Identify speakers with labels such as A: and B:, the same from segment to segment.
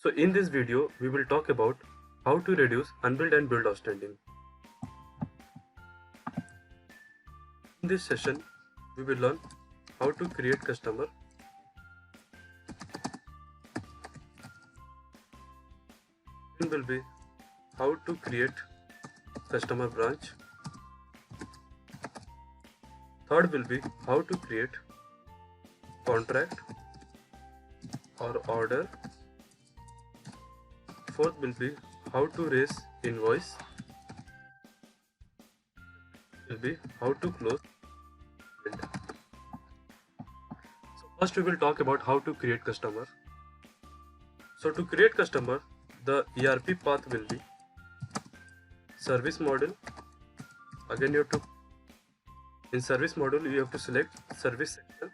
A: So in this video, we will talk about how to reduce unbilled and billed outstanding. In this session, we will learn how to create customer, second will be how to create customer branch, third will be how to create contract or order, fourth will be how to raise invoice, will be how to close billed. So first we will talk about how to create customer. So to create customer, the ERP path will be service model. Again, in service model you have to select service section,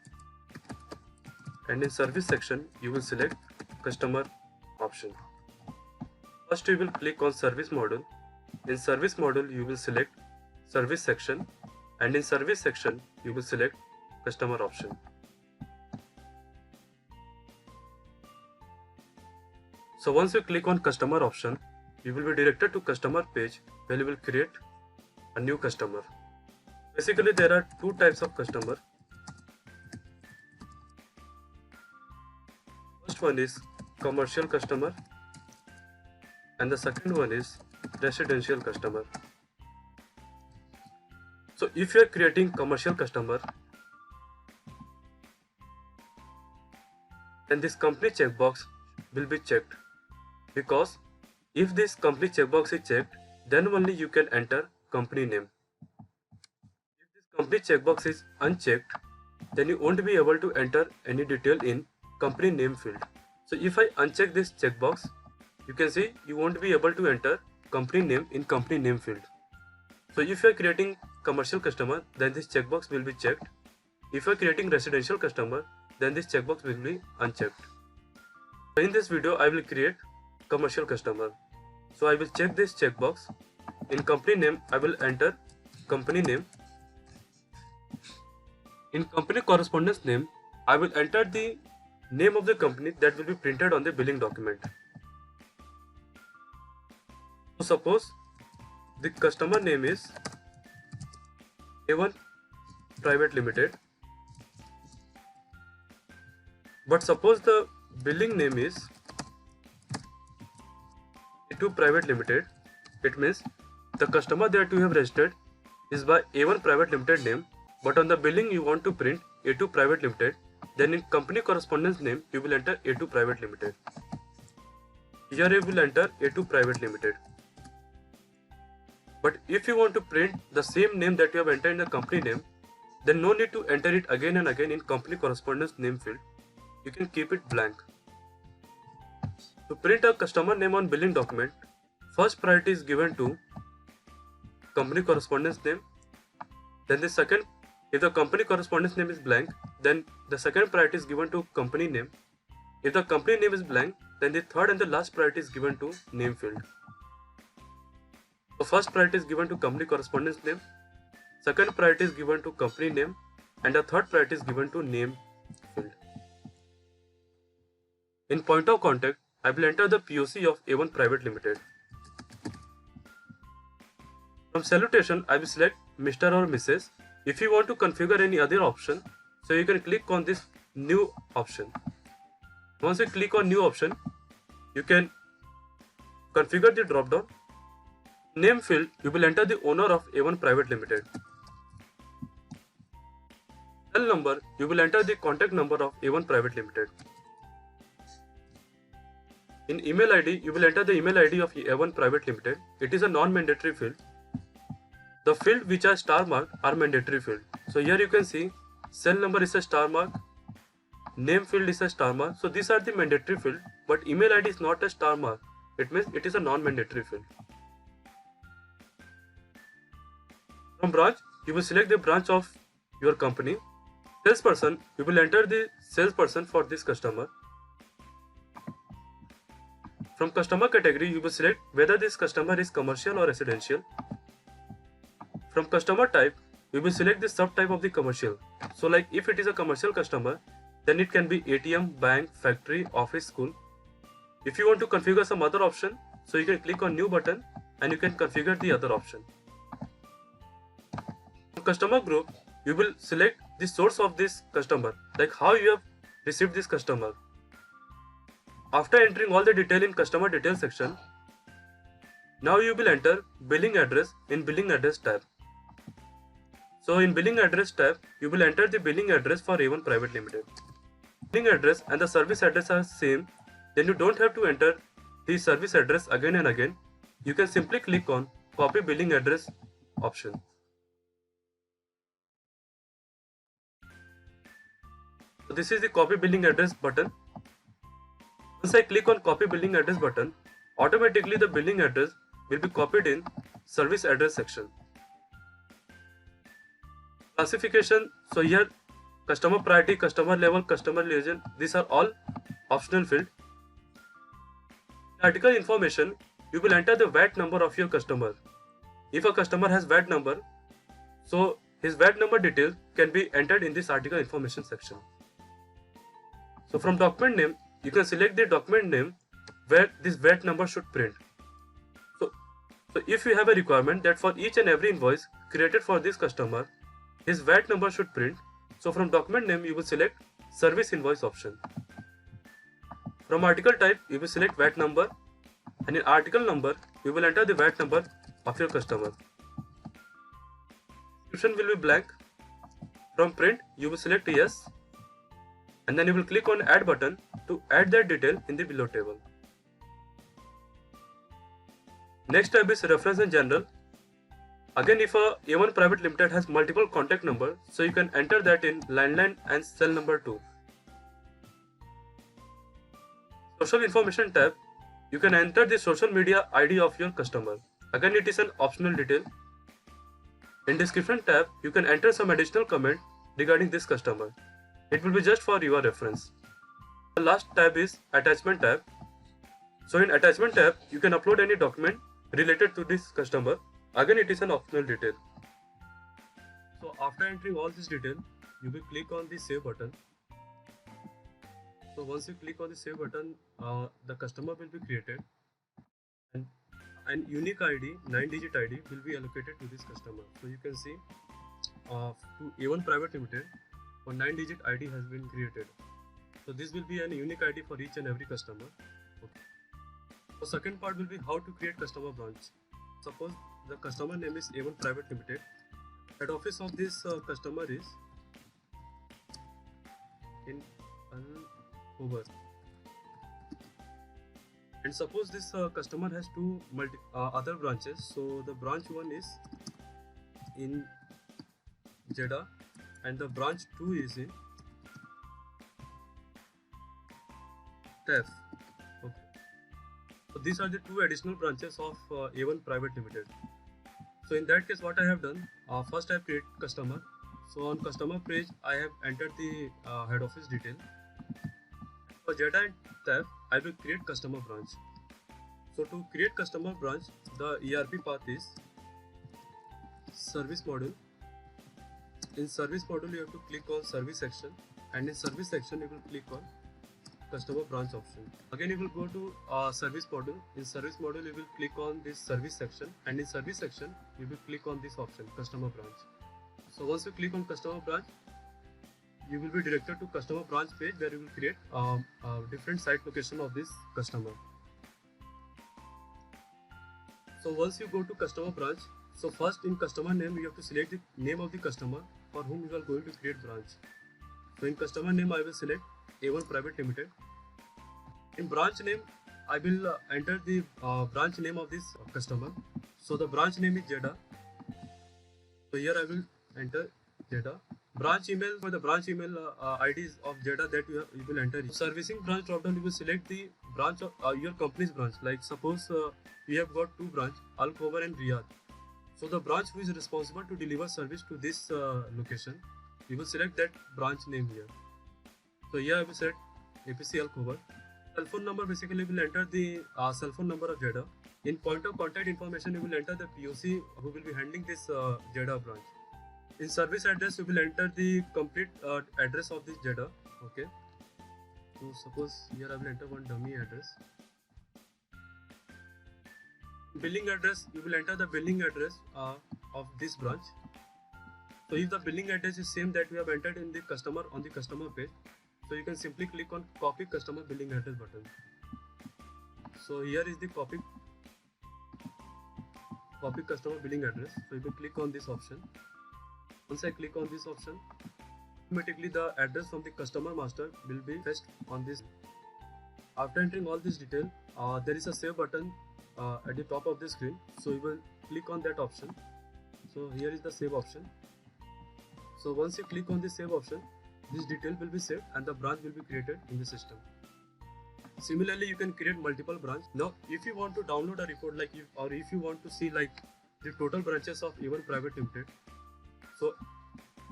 A: and in service section you will select customer option. First you will click on service model. In service model you will select service section, and in service section you will select customer option. So once you click on customer option, you will be directed to customer page where you will create a new customer. Basically there are two types of customer. First one is commercial customer and the second one is residential customer. So if you are creating commercial customer, then this company checkbox will be checked, because if this company checkbox is checked, then only you can enter company name. If this company checkbox is unchecked, then you won't be able to enter any detail in company name field. So if I uncheck this checkbox, you can see you won't be able to enter company name in company name field. So if you are creating commercial customer, then this checkbox will be checked. If you are creating residential customer, then this checkbox will be unchecked. So in this video I will create commercial customer. So I will check this checkbox. In company name I will enter company name. In company correspondence name I will enter the name of the company that will be printed on the billing document. So suppose the customer name is A1 Private Limited, but suppose the billing name is A2 Private Limited. It means the customer that you have registered is by A1 Private Limited name, but on the billing you want to print A2 Private Limited. Then in company correspondence name you will enter A2 Private Limited. Here you will enter A2 Private Limited. But if you want to print the same name that you have entered in the company name, then no need to enter it again and again in company correspondence name field. You can keep it blank. To print a customer name on billing document, first priority is given to company correspondence name. Then the second, if the company correspondence name is blank, then the second priority is given to company name. If the company name is blank, then the third and the last priority is given to name field. So first priority is given to company correspondence name, second priority is given to company name, and the third priority is given to name field. In point of contact, I will enter the POC of A1 Private Limited. From salutation, I will select Mr. or Mrs. If you want to configure any other option, so you can click on this new option. Once you click on new option, you can configure the drop down. Name field, you will enter the owner of A1 Private Limited. Cell number, you will enter the contact number of A1 Private Limited. In email ID, you will enter the email ID of A1 Private Limited. It is a non-mandatory field. The field which are star marked are mandatory field. So here you can see cell number is a star mark, name field is a star mark. So these are the mandatory field, but email ID is not a star mark. It means it is a non-mandatory field. From branch, you will select the branch of your company. Salesperson, you will enter the salesperson for this customer. From customer category, you will select whether this customer is commercial or residential. From customer type, you will select the subtype of the commercial. So like if it is a commercial customer, then it can be ATM, bank, factory, office, school. If you want to configure some other option, so you can click on new button and you can configure the other option. For customer group, you will select the source of this customer, like how you have received this customer. After entering all the detail in customer detail section, now you will enter billing address in billing address tab. So in billing address tab, you will enter the billing address for A1 Private Limited. Billing address and the service address are same, then you don't have to enter the service address again and again. You can simply click on copy billing address option. So this is the copy billing address button. Once I click on copy billing address button, automatically the billing address will be copied in service address section. Classification, so here customer priority, customer level, customer liaison, these are all optional field. Article information, you will enter the VAT number of your customer. If a customer has VAT number, so his VAT number details can be entered in this article information section. So from document name, you can select the document name where this VAT number should print. So if you have a requirement that for each and every invoice created for this customer, his VAT number should print, so from document name you will select service invoice option. From article type, you will select VAT number, and in article number, you will enter the VAT number of your customer. Description will be blank. From print, you will select yes, and then you will click on add button to add that detail in the below table. Next tab is reference and general. Again, if a A1 Private Limited has multiple contact number, so you can enter that in landline and cell number too. Social information tab, you can enter the social media ID of your customer. Again, it is an optional detail. In description tab, you can enter some additional comment regarding this customer. It will be just for your reference. The last tab is attachment tab. So in attachment tab, you can upload any document related to this customer. Again, it is an optional detail. So after entering all this detail, you will click on the save button. So once you click on the save button, the customer will be created, and an unique ID, 9-digit ID will be allocated to this customer. So you can see to A1 Private Limited, a 9-digit ID has been created. So this will be an unique ID for each and every customer. Okay. The second part will be how to create customer branch. Suppose the customer name is A1 Private Limited. Head office of this customer is in Alcover. And suppose this customer has two other branches. So the branch one is in Jeddah and the branch 2 is in TEF. Okay. So these are the two additional branches of A1 Private Limited. So in that case, what I have done, first I have created customer. So on customer page, I have entered the head office detail. For Jeddah and TEF, I will create customer branch. So to create customer branch, the ERP path is service module. In service module, you have to click on service section, and in service section, you will click on customer branch option. Again, you will go to service module. In service module, you will click on this service section, and in service section, you will click on this option, customer branch. So once you click on customer branch, you will be directed to customer branch page where you will create different site location of this customer. So once you go to customer branch, so first in customer name, you have to select the name of the customer for whom you are going to create branch. So in customer name, I will select A1 Private Limited. In branch name, I will enter the branch name of this customer. So the branch name is Jeddah. So here I will enter Jeddah. Branch email, for the branch email IDs of Jeddah that you will enter. Servicing branch dropdown, you will select the branch of your company's branch. Like suppose you have got two branches, Al Khobar and Riyadh. So the branch who is responsible to deliver service to this location, you will select that branch name here. So here I will select APC Al Khobar. Cell phone number, basically will enter the cell phone number of Jeddah. In point of contact information, you will enter the POC who will be handling this Jeddah branch. In service address, you will enter the complete address of this Jeddah. Okay. So suppose here I will enter one dummy address. Billing address, you will enter the billing address of this branch. So if the billing address is same that we have entered in the customer on the customer page, so you can simply click on copy customer billing address button. So here is the copy customer billing address. So you can click on this option. Once I click on this option, automatically the address from the customer master will be fetched on this. After entering all this detail, there is a save button at the top of the screen. So you will click on that option. So here is the save option. So once you click on the save option, this detail will be saved and the branch will be created in the system. Similarly, you can create multiple branch. Now, if you want to download a report or if you want to see like the total branches of A1 Private Limited, so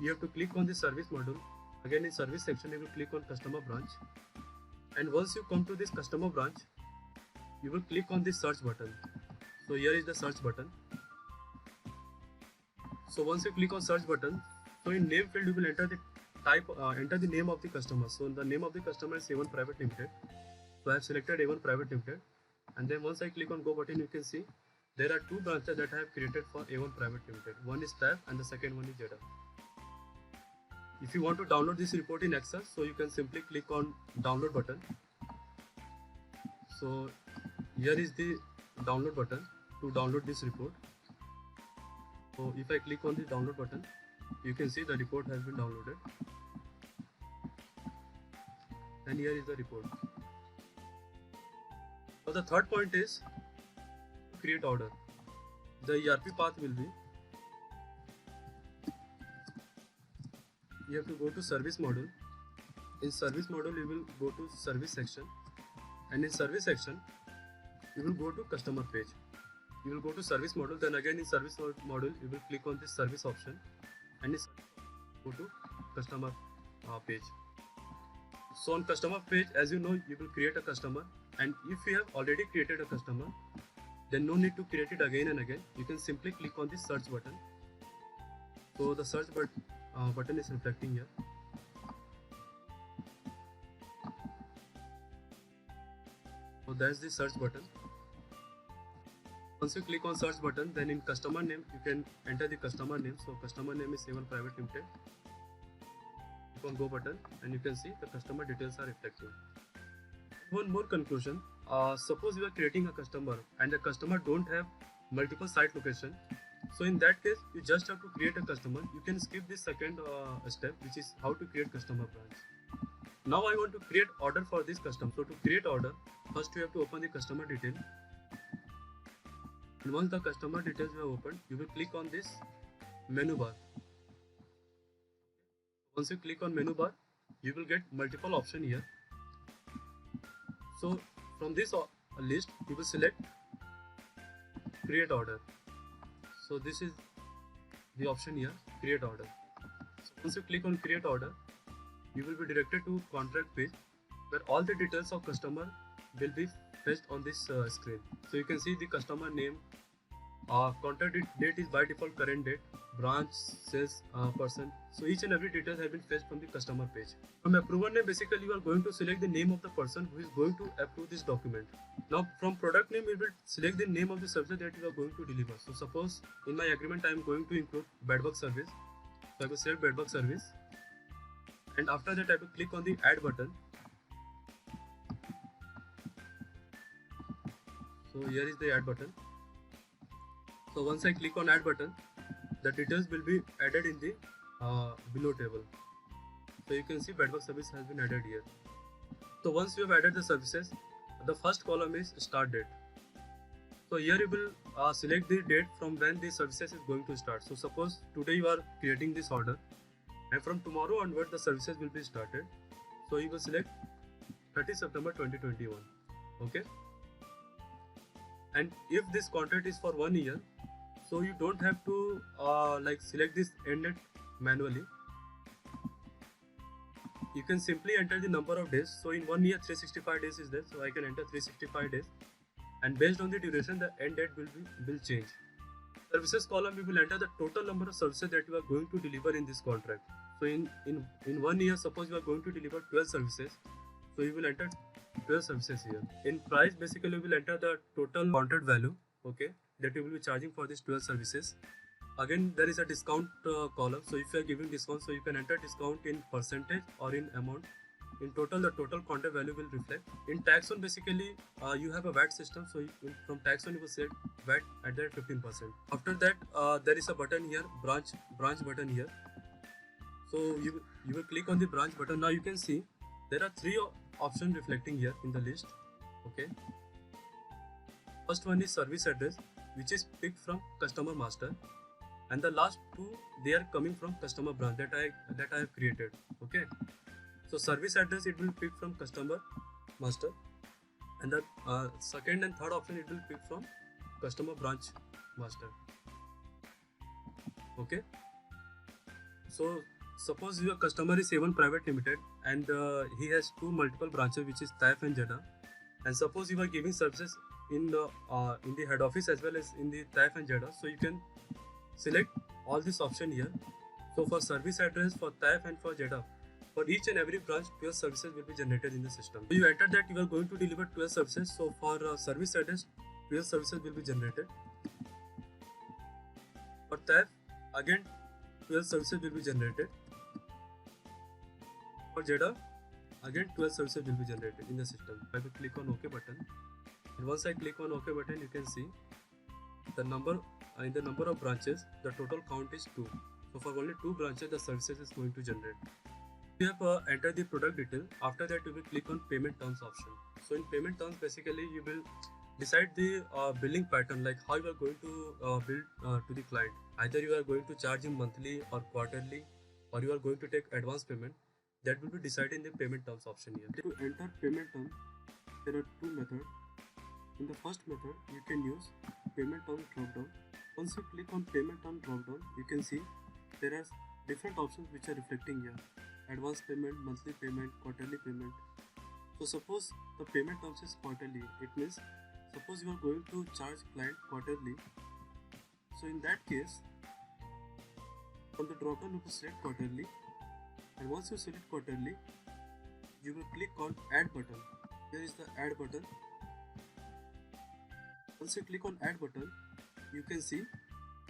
A: you have to click on the service module. Again, in service section, you will click on customer branch. And once you come to this customer branch, you will click on the search button. So here is the search button. So once you click on search button, so in name field you will enter the name of the customer. So the name of the customer is A1 Private Limited. So I have selected A1 Private Limited, and then once I click on go button, you can see there are two branches that I have created for A1 Private Limited. One is TAF and the second one is JEDA. If you want to download this report in Excel, so you can simply click on download button. So here is the download button to download this report. So if I click on the download button, you can see the report has been downloaded. And here is the report. Now the third point is create order. The ERP path will be, you have to go to service module. In service module, you will go to service section, and in service section, you will go to customer page. You will go to service module, then again in service module, you will click on this service option, and go to customer page. So on customer page, as you know, you will create a customer, and if you have already created a customer, then no need to create it again and again. You can simply click on this search button. So the search button is reflecting here. So that's the search button. Once you click on search button, then in customer name, you can enter the customer name. So customer name is A1 Private Limited. Click on go button, and you can see the customer details are reflecting. One more conclusion. Suppose you are creating a customer and the customer don't have multiple site location. So in that case, you just have to create a customer. You can skip this second step, which is how to create customer branch. Now I want to create order for this customer. So to create order, first you have to open the customer detail. And once the customer details you have opened, you will click on this menu bar. Once you click on menu bar, you will get multiple options here. So from this list, you will select create order. So this is the option here, create order. So once you click on create order, you will be directed to contract page where all the details of customer will be fetched on this screen. So you can see the customer name, contract date is by default current date, branch, sales person. So each and every detail has been fetched from the customer page. From approver name, basically you are going to select the name of the person who is going to approve this document. Now from product name, you will select the name of the service that you are going to deliver. So suppose in my agreement I am going to include bedbug service. So I will select bedbug service, and after that I will click on the add button. So here is the add button. So once I click on add button, the details will be added in the below table. So you can see bedbug service has been added here. So once you have added the services, the first column is start date. So here you will select the date from when the services is going to start. So suppose today you are creating this order, and from tomorrow onward the services will be started. So you will select 30 September 2021. Okay. And if this contract is for 1 year, so you don't have to select this end date manually. You can simply enter the number of days. So in 1 year 365 days is there, so I can enter 365 days, and based on the duration the end date will change. Services column, we will enter the total number of services that you are going to deliver in this contract. So in 1 year, suppose you are going to deliver 12 services, so you will enter 12 services here. In price, basically you will enter the total contract value. okay, that you will be charging for these 12 services. Again, there is a discount column. So if you are giving discount, so you can enter discount in percentage or in amount. In total, the total contract value will reflect. In tax one, basically, you have a VAT system. So from tax one, you will set VAT at that 15%. After that, there is a button here, branch button here. So you will click on the branch button. Now you can see there are three options reflecting here in the list. Okay. First one is service address, which is picked from customer master, and the last two, they are coming from customer branch that I have created. Okay. So service address, it will pick from customer master, and the second and third option, it will pick from customer branch master. Okay. So suppose your customer is A1 Private Limited, and he has two multiple branches, which is Taif and Jeddah. And suppose you are giving services in the head office as well as in the Taif and Jeddah. So you can select all this option here. So for service address for Taif and for Jeddah, for each and every branch, 12 services will be generated in the system. So you enter that you are going to deliver 12 services. So for service address, 12 services will be generated. For Taif, again 12 services will be generated. For Jeddah, again 12 services will be generated in the system. I will click on OK button, and once I click on OK button, you can see the number in the number of branches, the total count is 2. So for only 2 branches, the services is going to generate. You have entered the product detail. After that, you will click on payment terms option. So in payment terms, basically you will decide the billing pattern, like how you are going to bill to the client. Either you are going to charge him monthly or quarterly, or you are going to take advance payment. That will be decided in the payment terms option here. To enter payment term, there are 2 methods. In the first method, you can use payment term drop down. Once you click on payment term drop down, you can see there are different options which are reflecting here: advance payment, monthly payment, quarterly payment. So suppose the payment terms is quarterly, it means suppose you are going to charge client quarterly. So in that case, from the drop down you will select quarterly, and once you select quarterly, you will click on add button. Here is the add button. Once you click on add button, you can see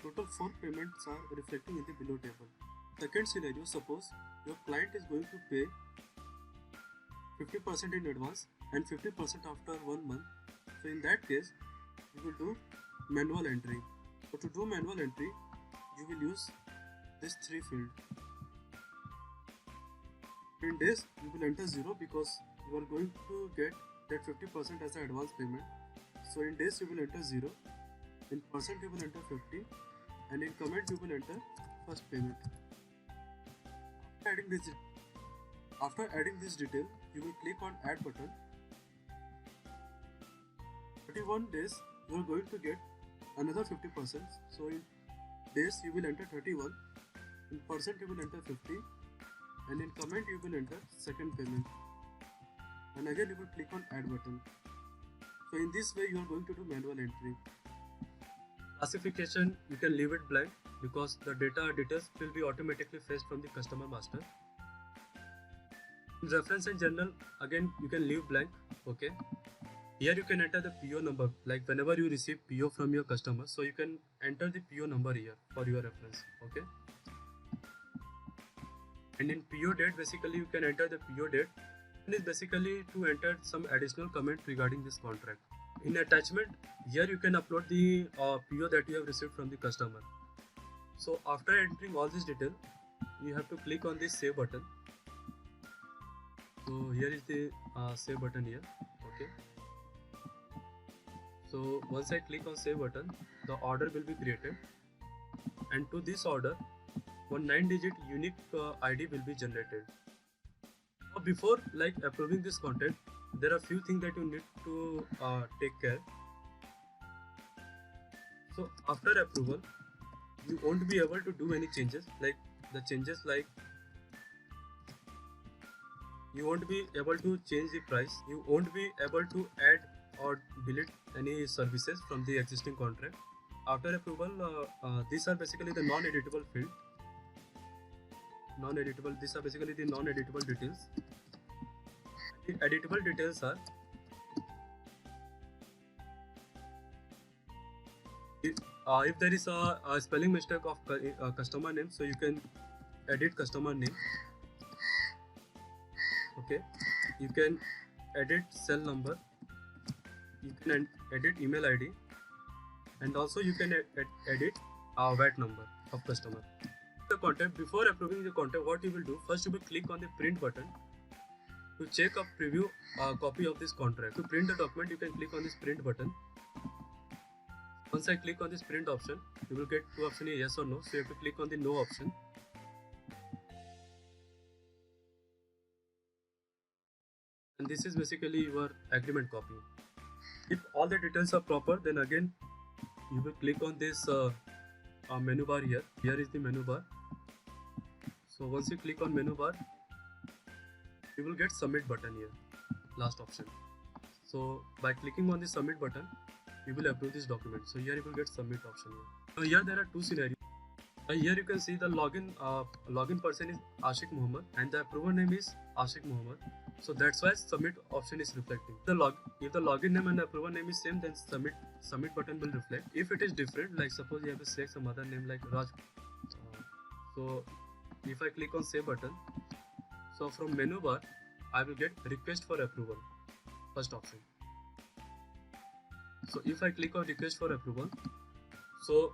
A: total 4 payments are reflecting in the below table. Second scenario, suppose your client is going to pay 50% in advance and 50% after 1 month. So in that case, you will do manual entry. So to do manual entry, you will use this 3 field. In days, you will enter 0 because you are going to get that 50% as an advance payment. So in days, you will enter 0. In percent, you will enter 50. And in comment, you will enter first payment. After adding this detail, you will click on add button. 31 days, you are going to get another 50%. So in days, you will enter 31. In percent, you will enter 50. And in comment, you will enter second payment. And again, you will click on add button. So in this way, you are going to do manual entry. Classification, you can leave it blank because the details will be automatically fetched from the customer master. In reference and journal, again you can leave blank. Okay. Here you can enter the PO number, like whenever you receive PO from your customer, so you can enter the PO number here for your reference. Okay. And in PO date, basically you can enter the PO date, and it's basically to enter some additional comment regarding this contract. In attachment, here you can upload the PO that you have received from the customer. So after entering all this detail, you have to click on this save button. So here is the save button here. Okay. So once I click on save button, the order will be created, and to this order, one 9-digit unique ID will be generated. Now before approving this content, there are few things that you need to take care. So after approval, you won't be able to do any changes, you won't be able to change the price, you won't be able to add or delete any services from the existing contract. After approval, these are basically the non-editable field. These are basically the non-editable details. The editable details are If there is a spelling mistake of customer name, so you can edit customer name. Okay, you can edit cell number, you can edit email ID, and also you can edit VAT number of customer. The content, before approving the content, what you will do, first you will click on the print button to check a preview copy of this contract. To print the document, you can click on this print button. Once I click on this print option, you will get two options, yes or no. So you have to click on the no option. And this is basically your agreement copy. If all the details are proper, then again you will click on this menu bar here. Here is the menu bar. So once you click on menu bar, you will get submit button here, last option. So by clicking on the submit button, you will approve this document. So here you will get submit option here. So here there are two scenarios. Here you can see the login person is Ashik Muhammad and the approver name is Ashik Muhammad. So that's why submit option is reflecting. If the login name and the approver name is same, then submit button will reflect. If it is different, like suppose you have to select some other name like Raj. So if I click on save button, so from menu bar, I will get request for approval, first option. So if I click on request for approval, so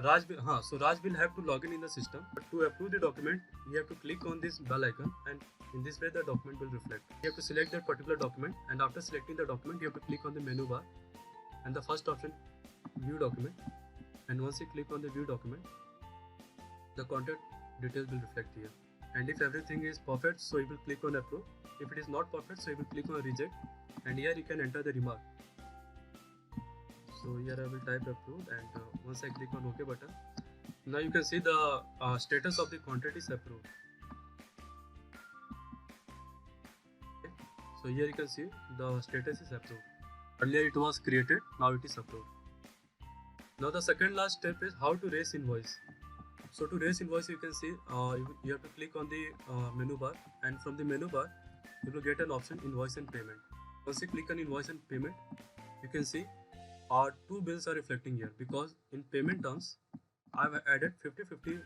A: Raj will have to log in the system. But to approve the document, you have to click on this bell icon, and in this way the document will reflect. You have to select that particular document, and after selecting the document, you have to click on the menu bar and the first option, view document. And once you click on the view document, the contact details will reflect here. And if everything is perfect, so you will click on approve. If it is not perfect, so you will click on reject, and here you can enter the remark. So here I will type approved, and once I click on OK button, now you can see the status of the contract is approved. Okay. So here you can see the status is approved. Earlier it was created, now it is approved. Now the second last step is how to raise invoice. So to raise invoice, you can see you have to click on the menu bar, and from the menu bar you will get an option invoice and payment. Once you click on invoice and payment, you can see two bills are reflecting here, because in payment terms I've added 50%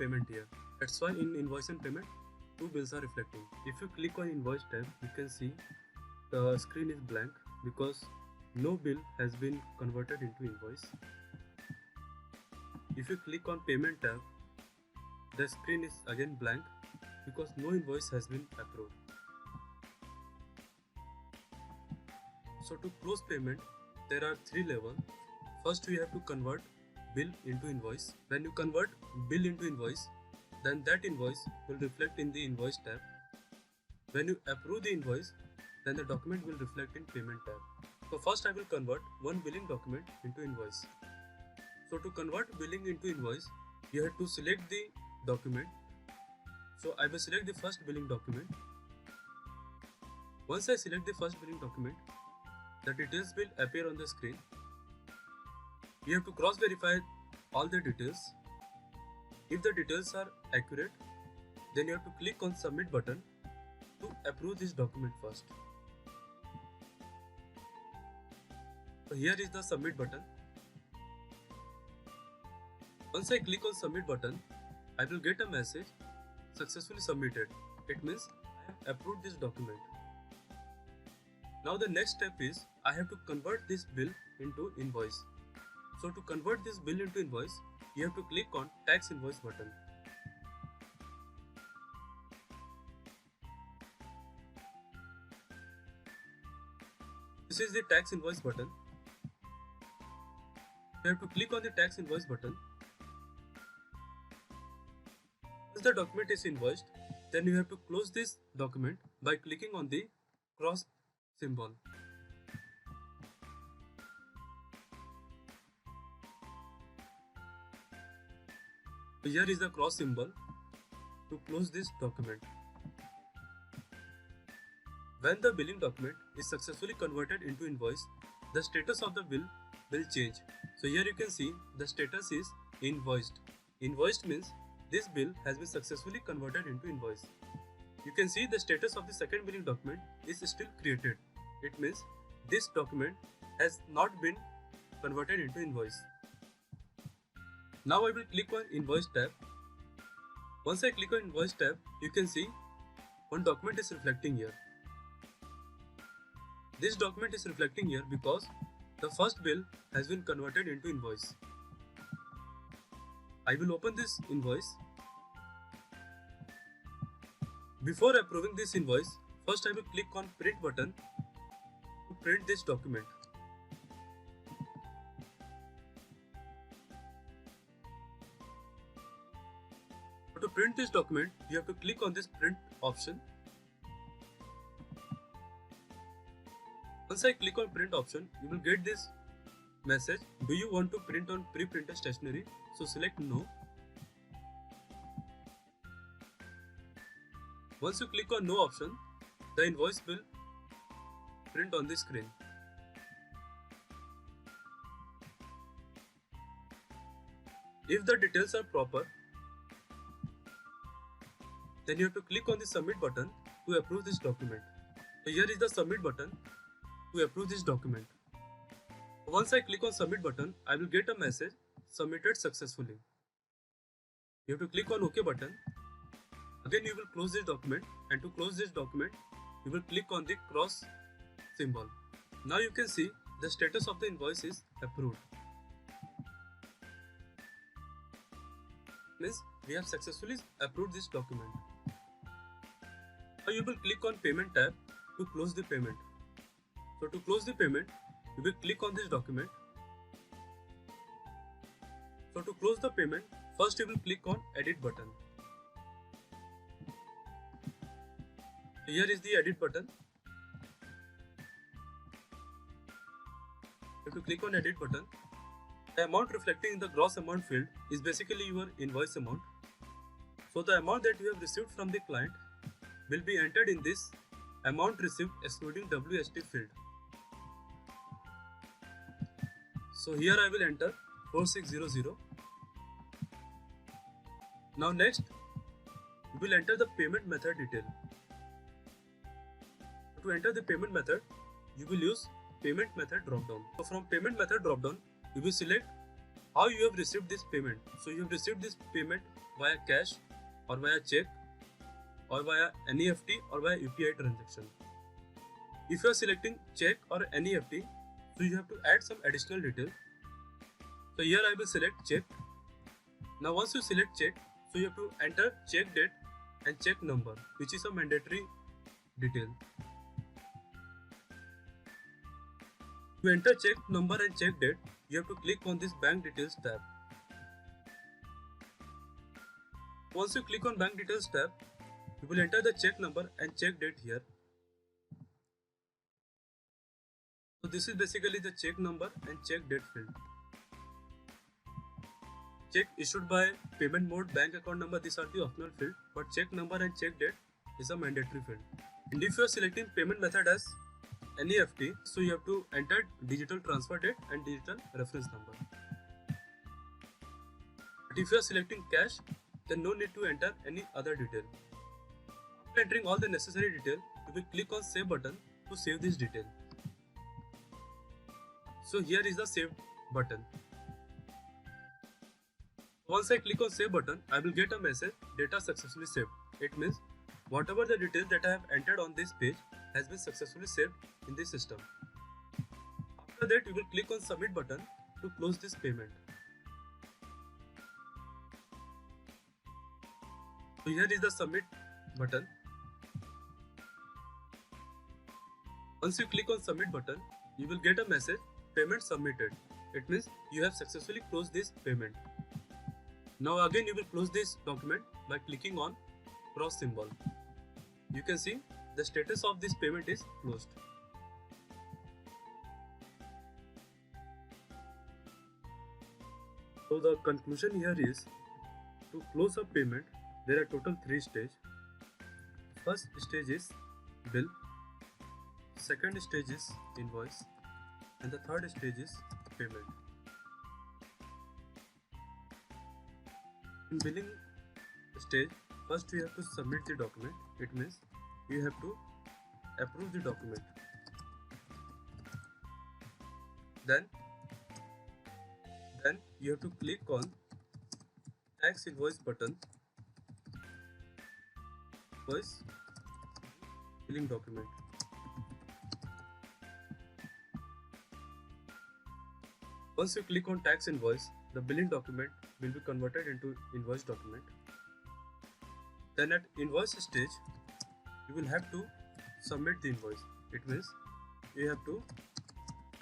A: payment here. That's why in invoice and payment two bills are reflecting. If you click on invoice tab, you can see the screen is blank because no bill has been converted into invoice. If you click on payment tab, the screen is again blank because no invoice has been approved. So to close payment, there are three levels. First, we have to convert bill into invoice. When you convert bill into invoice, then that invoice will reflect in the invoice tab. When you approve the invoice, then the document will reflect in payment tab. So first I will convert one billing document into invoice. So to convert billing into invoice, you have to select the document. So I will select the first billing document. Once I select the first billing document, the details will appear on the screen. You have to cross-verify all the details. If the details are accurate, then you have to click on submit button to approve this document first. So here is the submit button. Once I click on submit button, I will get a message successfully submitted. It means I have approved this document. Now the next step is I have to convert this bill into invoice. So to convert this bill into invoice, you have to click on tax invoice button. This is the tax invoice button. You have to click on the tax invoice button. Once the document is invoiced, then you have to close this document by clicking on the cross symbol. So here is the cross symbol to close this document. When the billing document is successfully converted into invoice, the status of the bill will change. So here you can see the status is invoiced. Invoiced means this bill has been successfully converted into invoice. You can see the status of the second billing document is still created. It means this document has not been converted into invoice. Now I will click on Invoice tab. Once I click on Invoice tab, you can see one document is reflecting here. This document is reflecting here because the first bill has been converted into invoice. I will open this invoice. Before approving this invoice, first I will click on Print button to print this document. To print this document, you have to click on this Print option. Once I click on Print option, you will get this message. Do you want to print on pre-printed stationery? So select No. Once you click on No option, the invoice will print on the screen. If the details are proper, then you have to click on the Submit button to approve this document. So here is the Submit button to approve this document. Once I click on Submit button, I will get a message, Submitted successfully. You have to click on OK button. Again you will close this document, and to close this document, you will click on the cross symbol. Now you can see the status of the invoice is approved. Means we have successfully approved this document. Now you will click on Payment tab to close the payment. So to close the payment, you will click on this document. So to close the payment, first you will click on Edit button. Here is the Edit button. You have to click on Edit button. The amount reflecting in the gross amount field is basically your invoice amount. So the amount that you have received from the client will be entered in this amount received excluding WST field. So here I will enter 4600. Now next, you will enter the payment method detail. To enter the payment method, you will use Payment Method dropdown. So from Payment Method dropdown, you will select how you have received this payment. So you have received this payment via cash or via check or via NEFT or via UPI transaction. If you are selecting check or NEFT, so you have to add some additional detail. So here I will select check. Now once you select check, so you have to enter check date and check number, which is a mandatory detail. To enter check number and check date, you have to click on this Bank Details tab. Once you click on Bank Details tab, you will enter the check number and check date here. So this is basically the check number and check date field. Check issued by payment mode, bank account number, these are the optional field, but check number and check date is a mandatory field. And if you are selecting payment method as NEFT, so you have to enter digital transfer date and digital reference number. But if you are selecting cash, then no need to enter any other detail. After entering all the necessary detail, you will click on Save button to save this detail. So here is the Save button. Once I click on Save button, I will get a message, data successfully saved. It means whatever the details that I have entered on this page has been successfully saved in this system. After that, you will click on Submit button to close this payment. So here is the Submit button. Once you click on Submit button, you will get a message, Payment submitted. It means you have successfully closed this payment. Now again you will close this document by clicking on cross symbol. You can see the status of this payment is closed. So the conclusion here is, to close a payment, there are total 3 stages. First stage is bill, second stage is invoice, and the third stage is payment. In billing stage, first we have to submit the document. It means you have to approve the document. Then Then you have to click on tax invoice button, invoice billing document. Once you click on tax invoice, the billing document will be converted into invoice document. Then at invoice stage, you will have to submit the invoice. It means you have to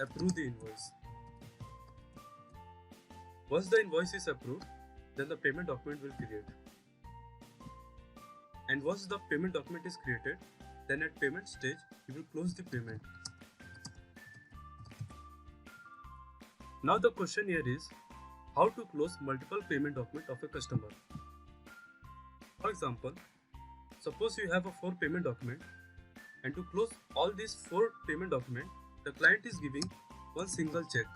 A: approve the invoice. Once the invoice is approved, then the payment document will create. And once the payment document is created, then at payment stage, you will close the payment. Now the question here is, how to close multiple payment document of a customer. For example, suppose you have a 4 payment document, and to close all these 4 payment document, the client is giving one single check.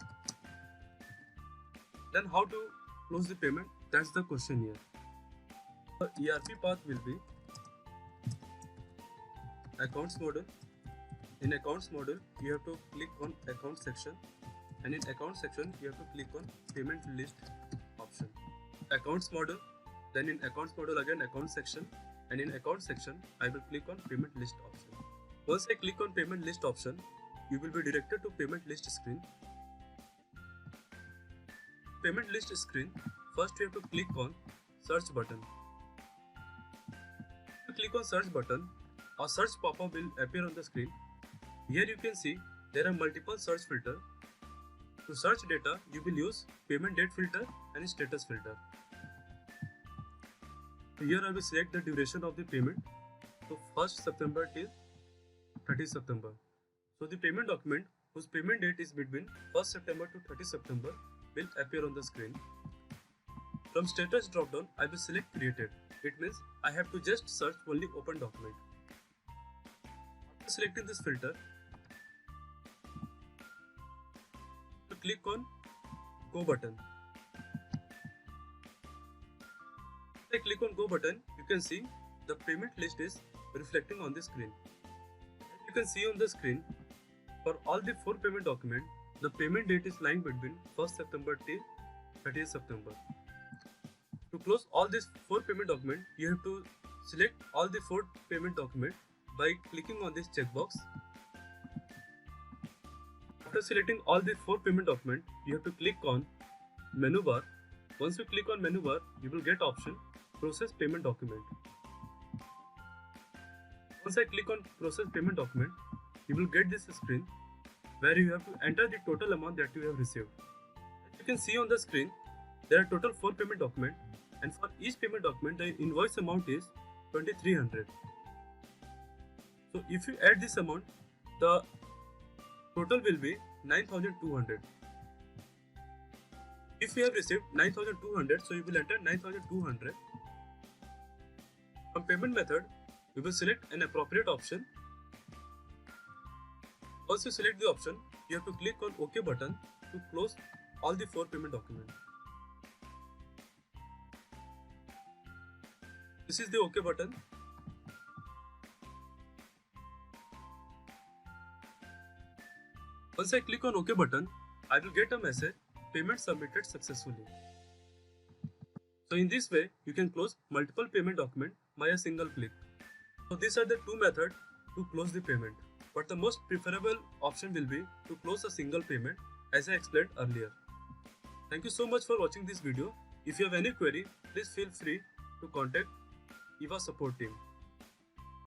A: Then how to close the payment? That's the question here. The ERP path will be accounts module. In accounts module, you have to click on account section, and in account section you have to click on payment list option. Accounts module, then in accounts module again account section, and in account section I will click on payment list option. Once I click on payment list option, you will be directed to payment list screen. Payment list screen, first you have to click on search button. If you click on search button, a search pop-up will appear on the screen. Here you can see there are multiple search filters. To search data, you will use payment date filter and status filter. Here I will select the duration of the payment, so 1st September till 30th September. So the payment document whose payment date is between 1st September to 30th September will appear on the screen. From status dropdown, I will select created. It means I have to just search only open document. After selecting this filter, to click on go button. If I click on go button, you can see the payment list is reflecting on the screen. As you can see on the screen, for all the 4 payment documents, the payment date is lying between 1st September till 30th September. To close all these 4 payment documents, you have to select all the 4 payment documents by clicking on this checkbox. After selecting all the 4 payment documents, you have to click on menu bar. Once you click on menu bar, you will get option process payment document. Once I click on process payment document, you will get this screen where you have to enter the total amount that you have received. As you can see on the screen, there are total 4 payment documents, and for each payment document the invoice amount is 2300. So if you add this amount, the total will be 9200. If you have received 9200, so you will enter 9200. From payment method, you will select an appropriate option. Once you select the option, you have to click on OK button to close all the 4 payment documents. This is the OK button. Once I click on OK button, I will get a message, payment submitted successfully. So in this way, you can close multiple payment documents by a single click. So these are the 2 methods to close the payment. But the most preferable option will be to close a single payment, as I explained earlier. Thank you so much for watching this video. If you have any query, please feel free to contact EVA support team.